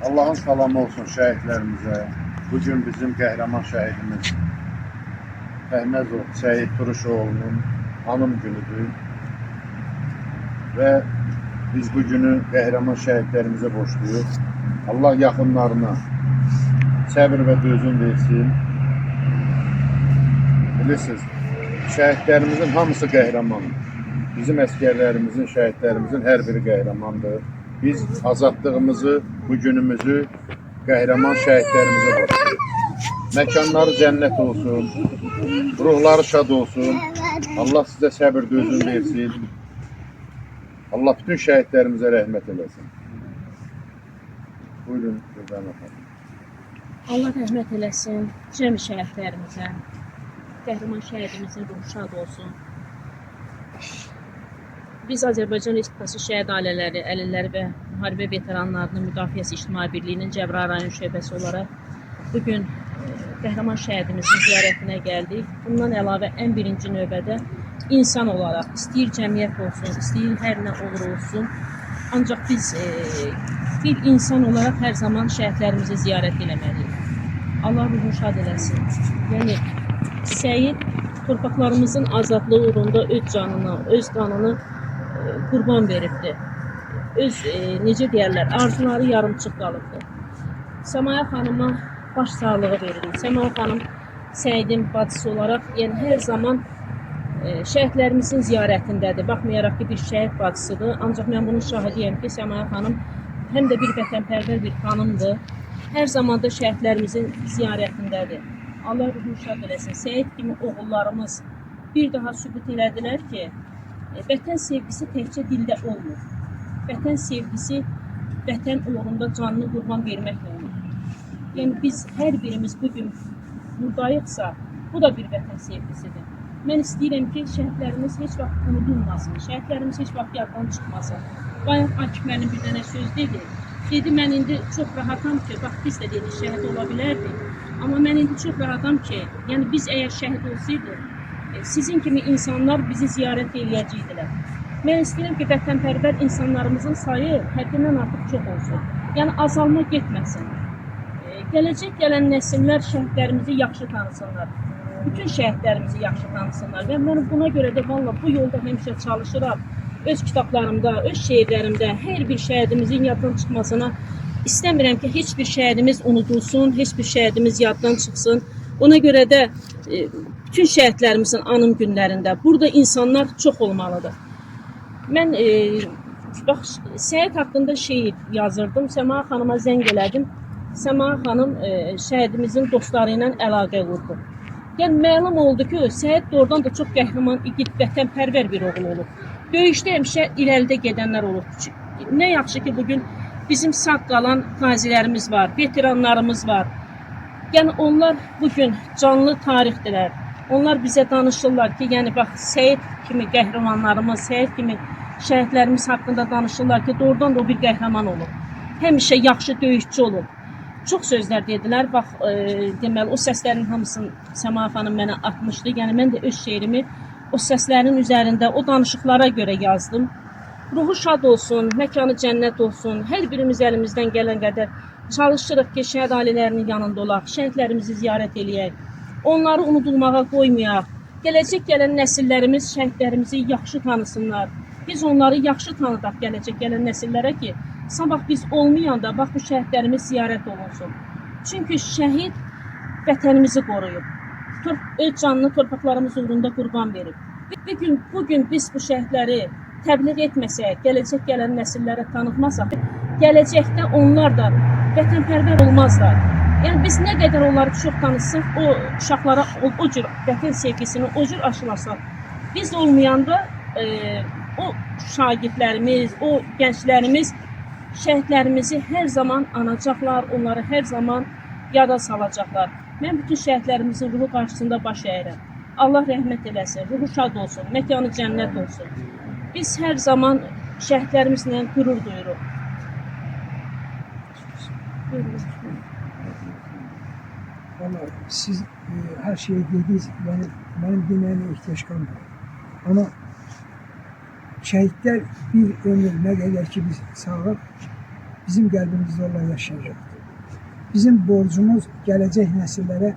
Allah'ın salamı olsun şəhidlərimizə. Bugün bizim qəhrəman şəhidimiz Fəhməzov Səyid Turuşoğlu'nun anım günüdür. Və biz bu günü qəhrəman şəhidlərimizə borçluyuz. Allah yaxınlarına səbir və dözüm versin. Bilirsiniz, şəhidlərimizin hamısı qəhrəmandır. Bizim əskərlərimizin, şəhidlərimizin hər biri qəhrəmandır. Biz azadlığımızı, bu günümüzü qəhrəman şəhidlərimizə borçluyuz. Məkanları cənnət olsun, ruhları şad olsun. Allah sizə səbir dözüm versin. Allah bütün şəhidlərimizə rəhmət eləsin. Buyurun, Güldən efendim. Allah rəhmət eləsin cəmi şəhidlərimizə, qəhrəman şəhidimizin ruhu şad olsun. Biz Azərbaycan Respublikası Şəhid Ailələri, Əlilləri və Müharibə Veteranlarının Müdafiəsi İctimai Birliyinin Cəbrayıl rayon şöbəsi olaraq bugün qəhrəman şəhidimizin ziyarətinə gəldik. Bundan əlavə ən birinci növbədə insan olaraq, istəyir cəmiyyət olsun, istəyir hər nə olur olsun. Ancaq biz bir insan olaraq hər zaman şəhidlərimizi ziyarət eləməliyik. Allah ruhunu şad eləsin. Yəni, Səyid torpaqlarımızın azadlığı uğrunda öz canını, öz qanını qurban veribdir. Öz, necə deyərlər, arzuları yarımçıq qalıbdır. Səmaya xanıma baş sağlığı veririk. Səmaya xanım Səyidin bacısı olaraq, yəni hər zaman şəhidlərimizin ziyarətindədir. Baxmayaraq ki, bir şəhid bacısıdır. Ancaq mən bunun şahidiyəm ki, Səmaya xanım həm də bir vətənpərvər bir xanımdır. Hər zaman da şəhidlərimizin ziyarətindədir. Allah ruhunu şad eləsin. Səyid kimi oğullarımız bir daha sübut elədilər ki, vətən sevgisi təkcə dildə olmur. Vətən sevgisi vətən uğrunda canını qurban verməklə olur. Yəni biz hər birimiz bugün buradayıqsa, bu da bir vətən sevgisidir. Mən istəyirəm ki, şəhidlərimiz heç vaxt unudulmasın, şəhidlərimiz heç vaxt yaddan çıxmasın. Bayaq Akif mənim bir dənə söz dedi. Dedi, mən indi çox rahatam ki, bax biz də dedik, şəhid ola bilərdik. Amma mən indi çox rahatam ki, yəni biz əgər şəhid olsaydıq, sizin kimi insanlar bizi ziyarət eləyəcəkdilər. Mən istəyirəm ki, vətənpərvər insanlarımızın sayı həddindən artıq çox olsun. Yəni azalma getməsin. Gələcək gələn nəsillər şəhidlərimizi yaxşı tanısınlar. Bütün şəhidlərimizi yaxşı tanısınlar. Və mən buna görə də vallahi bu yolda həmişə çalışıram. Öz kitablarımda, öz şeirlərimdə hər bir şəhidimizin yaddan çıxmasına istəmirəm ki, heç bir şəhidimiz unudulsun, heç bir şəhidimiz yaddan çıxsın. Ona görə də bütün şəhidlərimizin anım günlərində burada insanlar çox olmalıdır. Mən bax, Səyid haqqında şeir yazırdım. Səma xanıma zəng elədim. Səma xanım şəhidimizin dostları ilə əlaqə qurdu. Yəni məlum oldu ki, Səyid doğrudan da çox qəhrəman, igid, vətənpərvər bir oğul olub. Döyüşdə həmişə irəlidə gedənlər olub. Nə yaxşı ki, bugün bizim sağ qalan qazilərimiz var, veteranlarımız var. Yəni onlar bugün canlı tarixdirlər. Onlar bizə danışırlar ki, yəni bax Səyid kimi qəhrəmanlarımız, Səyid kimi şəhidlərimiz haqqında danışırlar ki, doğrudan da o bir qəhrəman olub. Həmişə yaxşı döyüşçü olub. Çox sözlər dedilər. Bax, deməli o səslərin hamısını Səma xanım mənə atmışdı. Yəni mən də öz şeirimi o səslərin üzərində, o danışıqlara görə yazdım. Ruhu şad olsun, məkanı cənnət olsun. Hər birimiz əlimizdən gələn qədər çalışırıq ki, şəhid ailələrinin yanında olaq, şəhidlərimizi ziyarət eləyək. Onları unudulmağa qoymayaq. Gələcək gələn nəsillərimiz şəhidlərimizi yaxşı tanısınlar. Biz onları yaxşı tanıdaq gələcək gələn nəsillərə ki, sabah biz olmayanda bax bu şəhidlərimiz ziyarət olunsun. Çünki şəhid vətənimizi qoruyub. Öz canını torpaqlarımız uğrunda qurban verib. Bugün biz bu şəhidləri təbliğ etməsək, gələcək gələn nəsillərə tanıtmasaq, gələcəkdə onlar da vətənpərvər olmazlar. Yəni biz nə qədər onları çox tanısaq, o uşaqlara o cür vətən sevgisini o cür aşılasaq, biz olmayanda o şagirdlərimiz, o gənclərimiz şəhidlərimizi hər zaman anacaqlar, onları hər zaman yada salacaqlar. Mən bütün şəhidlərimizin ruhu qarşısında baş əyirəm. Allah rəhmət eləsin, ruhu şad olsun, məkanı cənnət olsun. Biz hər zaman şəhidlərimizlə qürur duyuruq. Vallahi siz her şeyi dediniz, benim dinlemeye ihtiyaç kalmadı. Ama şehitler bir ömür ne kadar ki biz sağlık bizim qəlbimizdə onlar yaşayacaqdır. Bizim borcumuz gələcək nəsillərə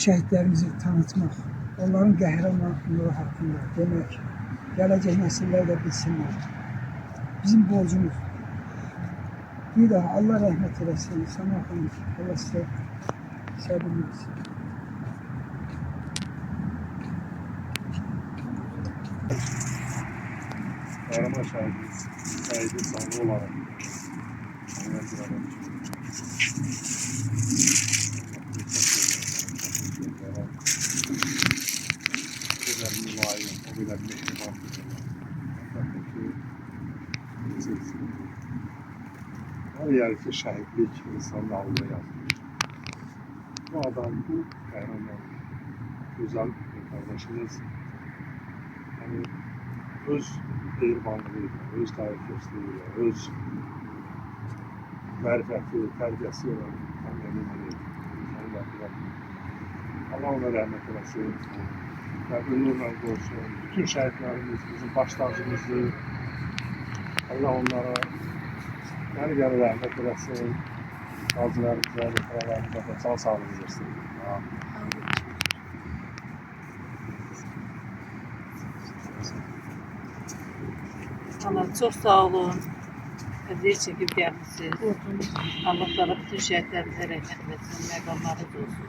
şəhidlərimizi tanıtmaq, onların qəhrəmanlığı haqqında demək, gələcək nəsillər də bilsinlər. Bizim borcumuz. Bir daha Allah rəhmət eləsin, sana xanım, Allah sizə səbirli bilsin. Kahraman şahidi sanrı olarak o kadar mülayim, o kadar mehriban her yerde şahitlik insanın alnına yazmış. Bu adam, bu kahraman, güzel bir kardeşimiz hani öz mehribanlığıyla, öz tarifçiliğiyle, öz mərifəti, tərbiyəsiyle əmin edir. Allah ona rəhmət eləsin və ömür razı olsun. Bütün şəhidlərimiz bizim baş tacımızdır. Allah onlara gəlir rəhmət eləsin. Qazilərimizə, veteranlarımıza da can sağlığı versin. Allah çok sağ olun. Eziyet çekip gelmişsiniz. Allah Teala bütün şehitlerimize rahmet etsin. Merhametli olsun.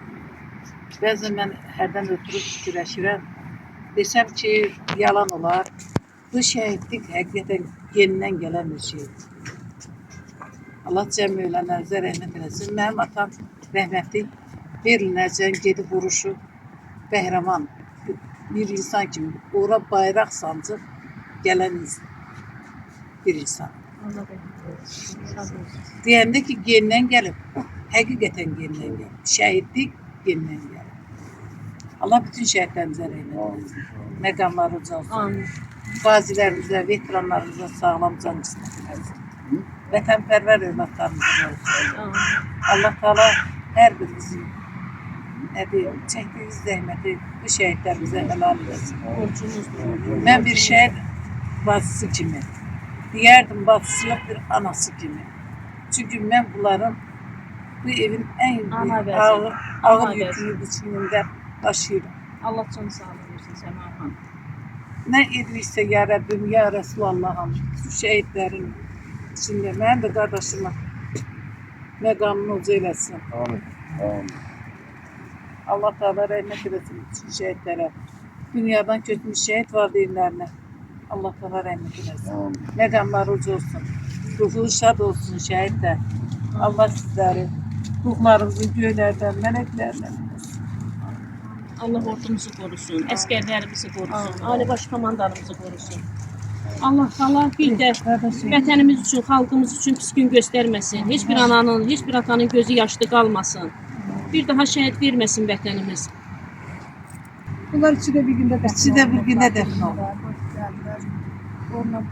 Bəzən mən hərdən ötürüb fikirləşirəm. Desəm ki, yalan olar. Bu şəhidlik həqiqətən yenidən gələn bir şeydir. Allah cəmi ölənlərinizə rəhmət eləsin. Mənim atam rəhmətli Berlinlərcən gedib vuruşu qəhrəman bir insan kimi ora bayraq sancıb gələn bir insan. Deyəndə ki, yenidən gəlib, həqiqətən yenidən gəlib. Şəhidlik yenidən gəlib. Allah bütün şəhidlərimizə rəhmət eləsin. Məqamları uca olsun. Qazilərimizə, veteranlarımıza sağlam can istəyir. Vətənpərvər övladlarımıza olsun. Allah Teala hər birimizin çəkdiyimiz zəhməti bu şəhidlərimizə helal eləsin. Mən bir şəhid bacısı kimi, deyərdim bacısı yox, bir anası kimi. Çünki mən bunların bu evin ən ağır yükünü biçimində daşıyırım. Allah can sağlığı versin Səma xanım. Nə ediriksə ya Rəbbim, ya Rəsulallahım, şəhidlərin içində mənim də qardaşıma məqamını uca eləsin. Amin. Amin. Allah Teala rəhmət eləsin bütün şəhidlərə. Dünyadan köçmüş şəhid valideynlərinə Allah Teala rəhmət eləsin. Amin. Məqamları uca olsun. Ruhu şad olsun şəhidlər. Allah sizləri ruhlarınızı göylərdən, mələklərdən Allah ordumuzu qorusun, əskərlərimizi qorusun, Ali Baş Komandanımızı qorusun. Allah Teala bir də vətənimiz üçün, xalqımız üçün pis gün göstərməsin. Heç bir ananın, heç bir atanın gözü yaşlı qalmasın. Bir daha şəhid verməsin vətənimiz. Bunlar içi də bir gündə İkisi də bir gündə dəfn olur. Onunla